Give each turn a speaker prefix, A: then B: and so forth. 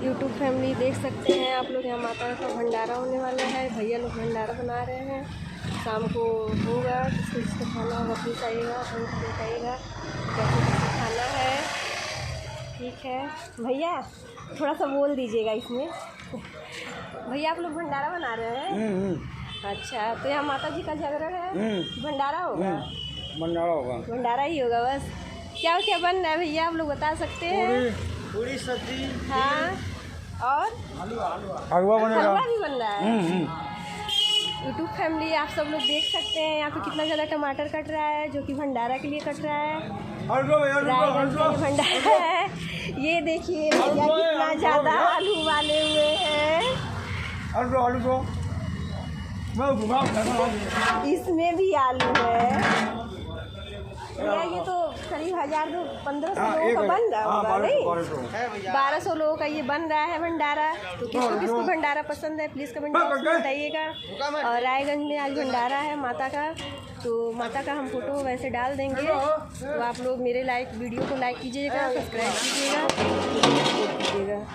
A: YouTube family देख सकते हैं आप लोग, यहाँ माता का भंडारा होने वाला है। भैया लोग भंडारा बना रहे हैं, शाम को होगा। किसको खाना होगा प्लीज़ आइएगा, बताइएगा कैसे कैसे खाना है। ठीक है भैया, थोड़ा सा बोल दीजिएगा इसमें। भैया आप लोग भंडारा बना रहे हैं? अच्छा, तो यहाँ माता जी का जागरण है, भंडारा होगा?
B: भंडारा होगा, भंडारा
A: ही होगा बस। क्या क्या बन रहा है भैया, आप लोग बता सकते हैं?
B: पूरी सब्जी,
A: हाँ, और
B: हलवा बनेगा,
A: हलवा भी बन रहा है। यूट्यूब फैमिली आप सब लोग देख सकते हैं यहाँ पे कितना ज़्यादा टमाटर कट रहा है, जो कि भंडारा के लिए कट रहा है। रायगंज का ये भंडारा है। ये देखिए भैया कितना ज़्यादा आलू वाले हुए हैं। इसमें भी आलू है भैया। ये तो करीब 1000-1500 लोगों का बन रहा होगा, नहीं? 1200 लोगों का ये बन रहा है भंडारा। तो किसको किसको भंडारा पसंद है प्लीज़ कमेंट बॉक्स में बताइएगा। और रायगंज में आज भंडारा है माता का, तो माता का हम फोटो वैसे डाल देंगे। तो आप लोग मेरे वीडियो को लाइक कीजिएगा, सब्सक्राइब कीजिएगा, कीजिएगा।